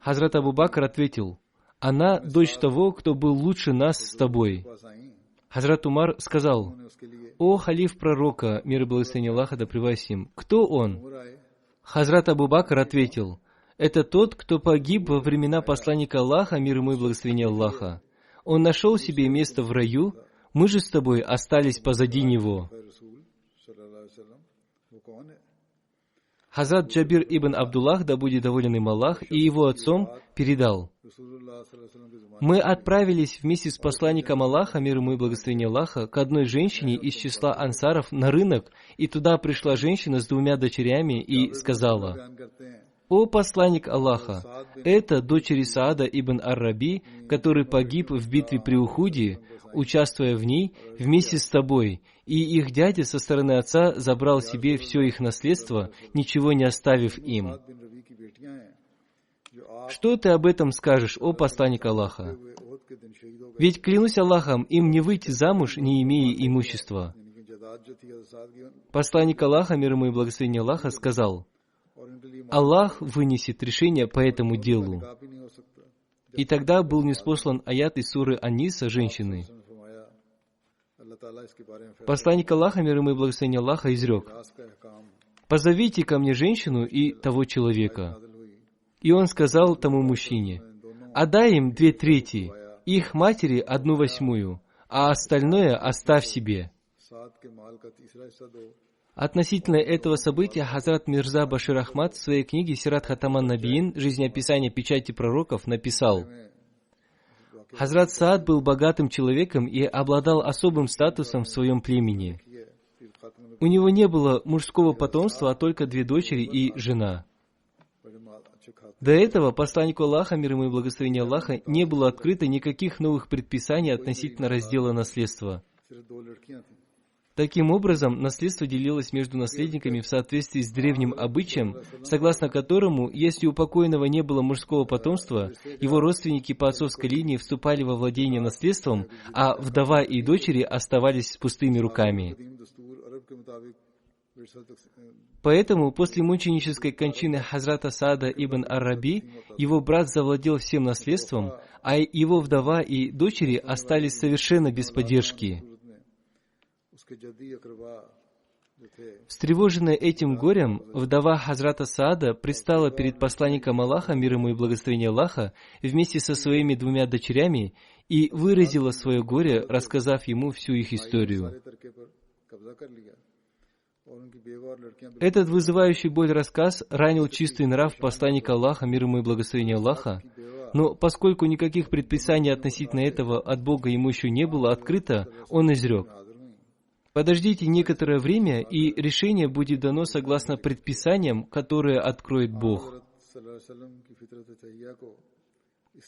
Хазрат Абу Бакр ответил: «Она дочь того, кто был лучше нас с тобой». Хазрат Умар сказал: «О халиф пророка, мир и благословение Аллаха, да пребывает с ним, кто он?» Хазрат Абу Бакр ответил: «Это тот, кто погиб во времена посланника Аллаха, мир ему и благословение Аллаха. Он нашел себе место в раю, мы же с тобой остались позади него». Хазрат Джабир ибн Абдуллах, да будет доволен им Аллах, и его отцом передал: «Мы отправились вместе с посланником Аллаха, мир ему и благословение Аллаха, к одной женщине из числа ансаров на рынок, и туда пришла женщина с 2 дочерями и сказала: «О посланник Аллаха, это дочери Саада ибн Ар-Раби, который погиб в битве при Ухуде, участвуя в ней вместе с тобой, и их дядя со стороны отца забрал себе все их наследство, ничего не оставив им. Что ты об этом скажешь, о посланник Аллаха? Ведь, клянусь Аллахом, им не выйти замуж, не имея имущества». Посланник Аллаха, мир ему и благословение Аллаха, сказал: «Аллах вынесет решение по этому делу». И тогда был ниспослан аят из суры Ан-Ниса женщины. Посланник Аллаха, мир ему и благословение Аллаха, изрек: «Позовите ко мне женщину и того человека». И он сказал тому мужчине: «Отдай им 2/3, их матери 1/8, а остальное оставь себе». Относительно этого события Хазрат Мирза Башир Ахмад в своей книге «Сират Хатаман Набиин. Жизнеописание печати пророков» написал: Хазрат Саад был богатым человеком и обладал особым статусом в своем племени. У него не было мужского потомства, а только 2 дочери и жена. До этого посланнику Аллаха, мир ему и благословение Аллаха, не было открыто никаких новых предписаний относительно раздела наследства. Таким образом, наследство делилось между наследниками в соответствии с древним обычаем, согласно которому, если у покойного не было мужского потомства, его родственники по отцовской линии вступали во владение наследством, а вдова и дочери оставались с пустыми руками. Поэтому после мученической кончины Хазрата Саада ибн Ар-Раби, его брат завладел всем наследством, а его вдова и дочери остались совершенно без поддержки. Встревоженная этим горем, вдова Хазрата Саада предстала перед посланником Аллаха, мир ему и благословение Аллаха, вместе со своими 2 дочерями и выразила свое горе, рассказав ему всю их историю. Этот вызывающий боль рассказ ранил чистый нрав посланника Аллаха, мир ему и благословение Аллаха, но поскольку никаких предписаний относительно этого от Бога ему еще не было открыто, он изрек: Подождите некоторое время, и решение будет дано согласно предписаниям, которые откроет Бог.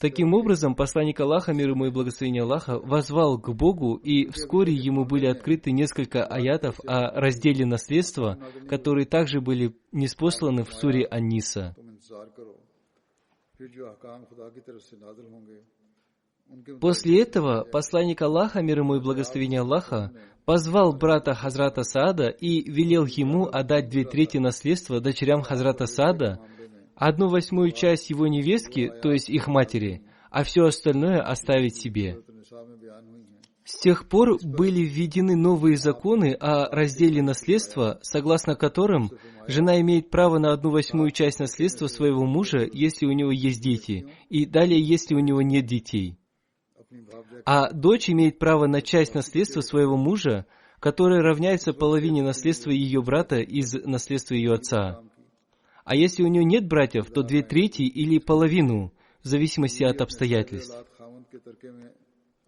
Таким образом, посланник Аллаха, мир ему и благословение Аллаха, воззвал к Богу, и вскоре ему были открыты несколько аятов о разделе наследства, которые также были ниспосланы в суре Ан-Ниса. После этого посланник Аллаха, мир ему и благословение Аллаха, позвал брата Хазрата Саада и велел ему отдать 2/3 наследства дочерям Хазрата Саада, 1/8 часть его невестки, то есть их матери, а все остальное оставить себе. С тех пор были введены новые законы о разделе наследства, согласно которым жена имеет право на 1/8 часть наследства своего мужа, если у него есть дети, и далее, если у него нет детей. А дочь имеет право на часть наследства своего мужа, которая равняется половине наследства ее брата из наследства ее отца. А если у нее нет братьев, то 2/3 или половину, в зависимости от обстоятельств.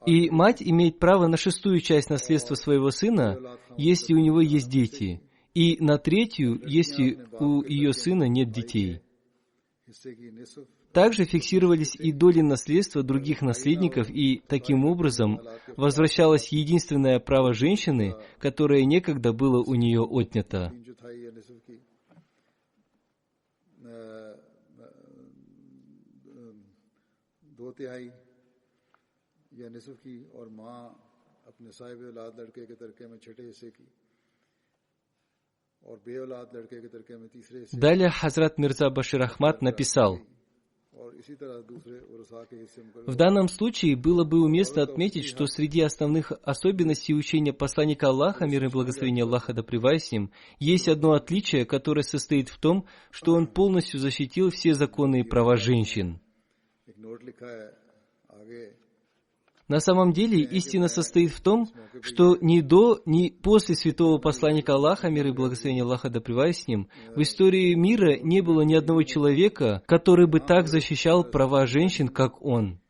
И мать имеет право на 1/6 часть наследства своего сына, если у него есть дети, и на 1/3, если у ее сына нет детей. Также фиксировались и доли наследства других наследников, и таким образом возвращалось единственное право женщины, которое некогда было у нее отнято. Далее Хазрат Мирза Башир Ахмад написал: в данном случае было бы уместно отметить, что среди основных особенностей учения посланника Аллаха, мир и благословение Аллаха да пребывает с ним, есть одно отличие, которое состоит в том, что он полностью защитил все законы и права женщин. На самом деле, истина состоит в том, что ни до, ни после святого посланника Аллаха, мир и благословение Аллаха да пребывает с ним, в истории мира не было ни одного человека, который бы так защищал права женщин, как он.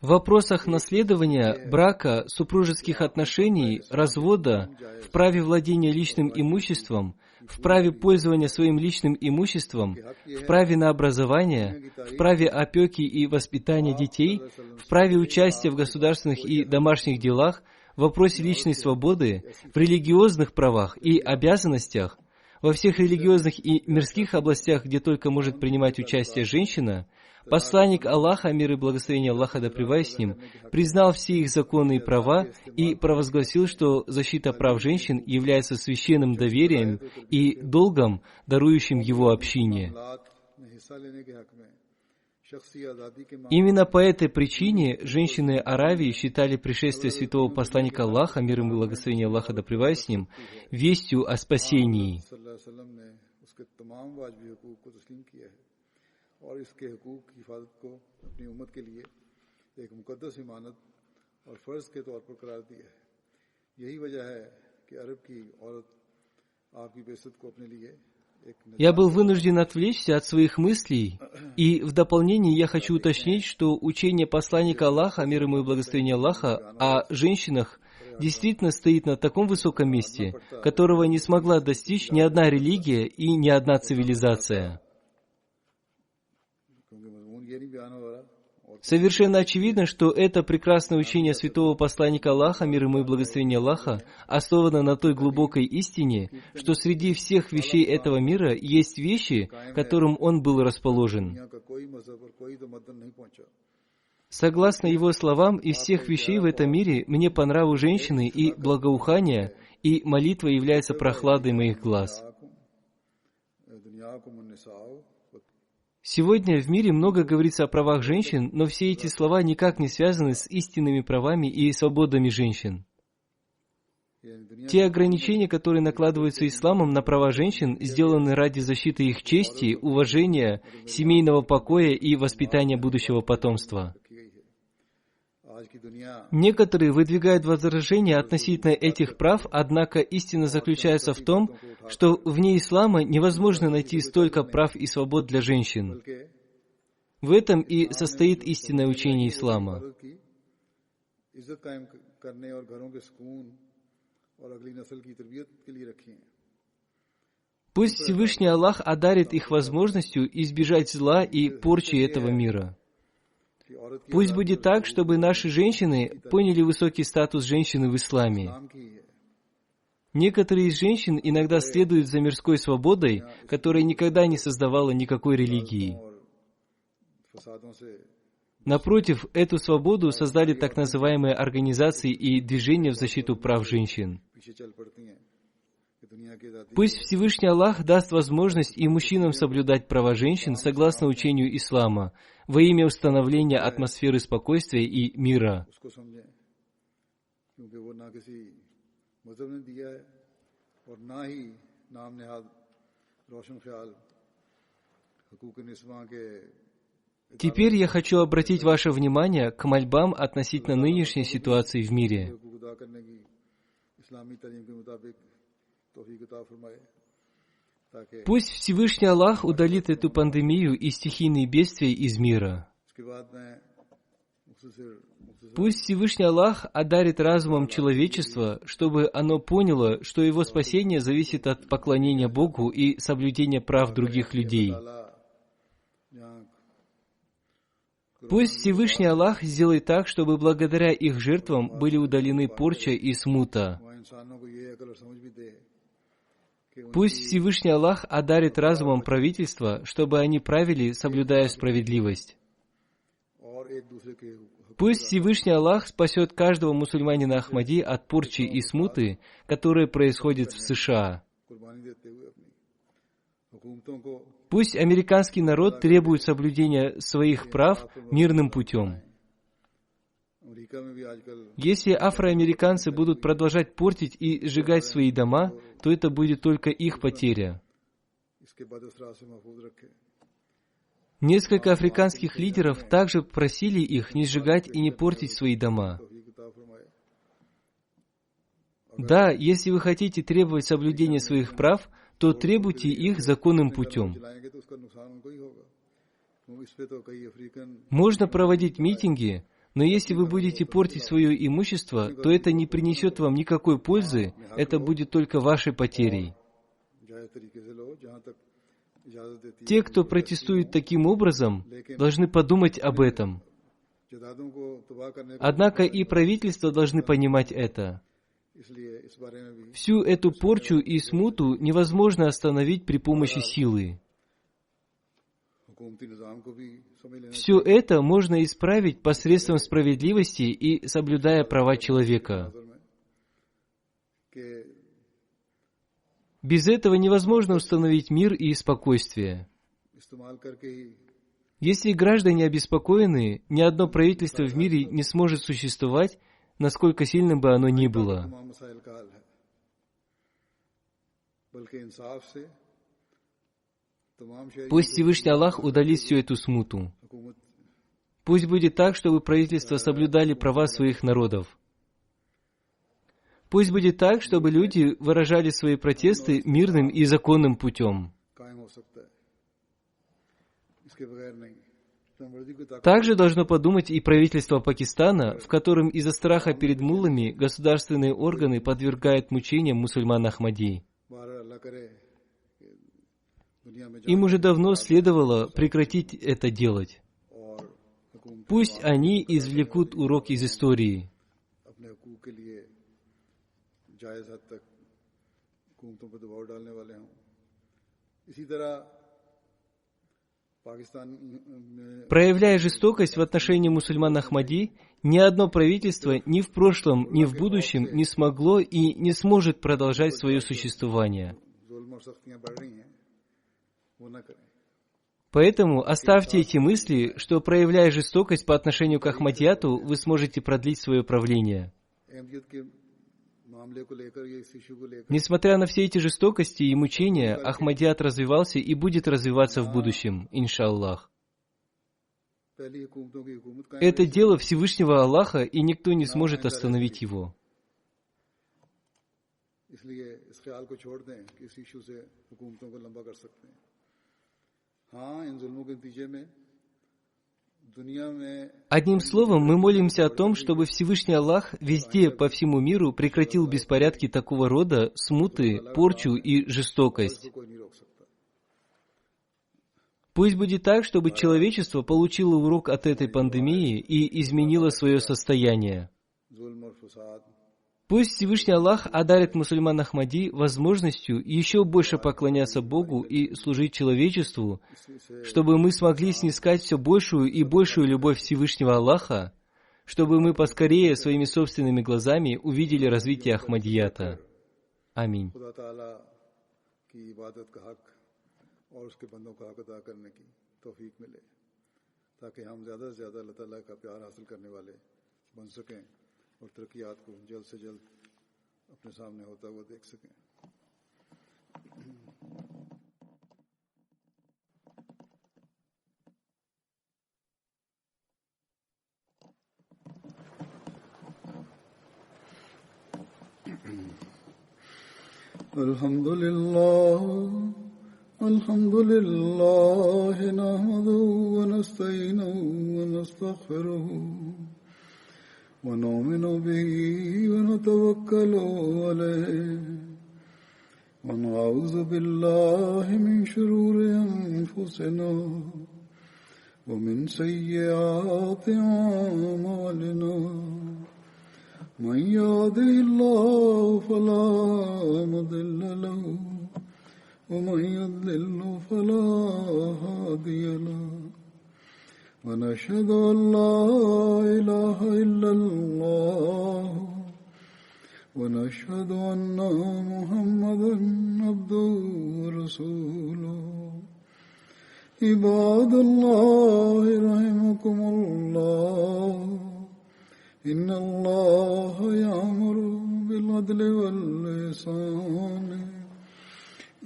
В вопросах наследования, брака, супружеских отношений, развода, в праве владения личным имуществом, в праве пользования своим личным имуществом, в праве на образование, в праве опеки и воспитания детей, в праве участия в государственных и домашних делах, в вопросе личной свободы, в религиозных правах и обязанностях, во всех религиозных и мирских областях, где только может принимать участие женщина, посланник Аллаха, мир и благословение Аллаха да пребывает с ним, признал все их законы и права и провозгласил, что защита прав женщин является священным доверием и долгом, дарующим его общине. Именно по этой причине женщины Аравии считали пришествие святого посланника Аллаха, мир и благословение Аллаха да пребывает с ним, вестью о спасении. और इसके हुकूक की हिफाजत को अपनी उम्मत के लिए एक मुकद्दस इमानत और फ़र्ज़ के तौर पर करार दिया है। यही वजह है कि अरब की औरत आपकी बेइज्जत को अपने लिए Я был вынужден отвлечься от своих мыслей, и в дополнение я хочу уточнить, что учение посланника Аллаха, мир ему и благословение Аллаха, о женщинах действительно стоит на таком высоком месте, которого не смогла достичь ни одна религия и ни одна цивилизация. Совершенно очевидно, что это прекрасное учение святого посланника Аллаха, мир ему и благословение Аллаха, основано на той глубокой истине, что среди всех вещей этого мира есть вещи, которым он был расположен. Согласно его словам, из всех вещей в этом мире мне по нраву женщины и благоухания, и молитва является прохладой моих глаз. Сегодня в мире много говорится о правах женщин, но все эти слова никак не связаны с истинными правами и свободами женщин. Те ограничения, которые накладываются исламом на права женщин, сделаны ради защиты их чести, уважения, семейного покоя и воспитания будущего потомства. Некоторые выдвигают возражения относительно этих прав, однако истина заключается в том, что вне ислама невозможно найти столько прав и свобод для женщин. В этом и состоит истинное учение ислама. इज्जत कायम करने और घरों के सुकून और अगली नस्ल की तरबियत के लिए रखी हैं। Пусть Всевышний Аллах одарит их возможностью избежать зла и порчи этого мира. Пусть будет так, чтобы наши женщины поняли высокий статус женщины в исламе. Некоторые из женщин иногда следуют за мирской свободой, которая никогда не создавала никакой религии. Напротив, эту свободу создали так называемые организации и движения в защиту прав женщин. Пусть Всевышний Аллах даст возможность и мужчинам соблюдать права женщин согласно учению ислама, во имя установления атмосферы спокойствия и мира. Теперь я хочу обратить ваше внимание к мольбам относительно нынешней ситуации в мире. Пусть Всевышний Аллах удалит эту пандемию и стихийные бедствия из мира. Пусть Всевышний Аллах одарит разумом человечество, чтобы оно поняло, что его спасение зависит от поклонения Богу и соблюдения прав других людей. Пусть Всевышний Аллах сделает так, чтобы благодаря их жертвам были удалены порча и смута. Пусть Всевышний Аллах одарит разумом правительства, чтобы они правили, соблюдая справедливость. Пусть Всевышний Аллах спасет каждого мусульманина Ахмади от порчи и смуты, которые происходят в США. Пусть американский народ требует соблюдения своих прав мирным путем. Если афроамериканцы будут продолжать портить и сжигать свои дома, то это будет только их потеря. Несколько африканских лидеров также просили их не сжигать и не портить свои дома. Да, если вы хотите требовать соблюдения своих прав, то требуйте их законным путем. Можно проводить митинги, но если вы будете портить свое имущество, то это не принесет вам никакой пользы, это будет только вашей потерей. Те, кто протестует таким образом, должны подумать об этом. Однако и правительства должны понимать это. Всю эту порчу и смуту невозможно остановить при помощи силы. Все это можно исправить посредством справедливости и соблюдая права человека. Без этого невозможно установить мир и спокойствие. Если граждане обеспокоены, ни одно правительство в мире не сможет существовать, насколько сильным бы оно ни было. Пусть Всевышний Аллах удалит всю эту смуту. Пусть будет так, чтобы правительства соблюдали права своих народов. Пусть будет так, чтобы люди выражали свои протесты мирным и законным путем. Также должно подумать и правительство Пакистана, в котором из-за страха перед муллами государственные органы подвергают мучениям мусульман Ахмади. Им уже давно следовало прекратить это делать. Пусть они извлекут урок из истории. Проявляя жестокость в отношении мусульман Ахмади, ни одно правительство ни в прошлом, ни в будущем не смогло и не сможет продолжать свое существование. Поэтому оставьте эти мысли, что, проявляя жестокость по отношению к Ахмадияту, вы сможете продлить свое правление. Несмотря на все эти жестокости и мучения, Ахмадият развивался и будет развиваться в будущем, иншаллах. Это дело Всевышнего Аллаха, и никто не сможет остановить его. Одним словом, мы молимся о том, чтобы Всевышний Аллах везде, по всему миру, прекратил беспорядки такого рода, смуты, порчу и жестокость. Пусть будет так, чтобы человечество получило урок от этой пандемии и изменило свое состояние. Пусть Всевышний Аллах одарит мусульман Ахмади возможностью еще больше поклоняться Богу и служить человечеству, чтобы мы смогли снискать все большую и большую любовь Всевышнего Аллаха, чтобы мы поскорее своими собственными глазами увидели развитие Ахмадията. Аминь. और उसके बंदों का हक अदा करने की तौफीक मिले ताकि हम ज़्यादा से ज़्यादा अल्लाह ताला का प्यार हासिल करने वाले बन सकें और तरक्कियात को जल्द से जल्द अपने सामने होता हुआ देख सकें. अल्हम्दुलिल्लाह الحمد لله نحمده ونستعينه ونستغفره ونؤمن به ونتوكل عليه ونعوذ بالله من شرور أنفسنا ومن سيئات أعمالنا من يهده الله فلا مضل له ومن يضلل فلا هادي له ونشهد أن لا إله إلا الله ونشهد أن محمدا عبده ورسوله عباد الله رحمكم الله إن الله يأمر بالعدل والإحسان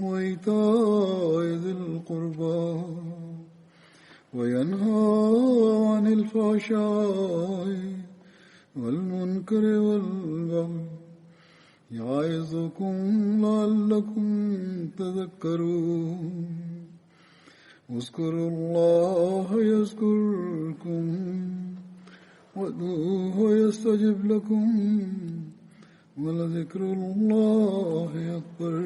وإيتاء ذي القربى وينهى عن الفحشاء والمنكر والبغي يعظكم لعلكم تذكرون اذكروا الله يذكركم وادعوه يستجب لكم ولذكر الله أكبر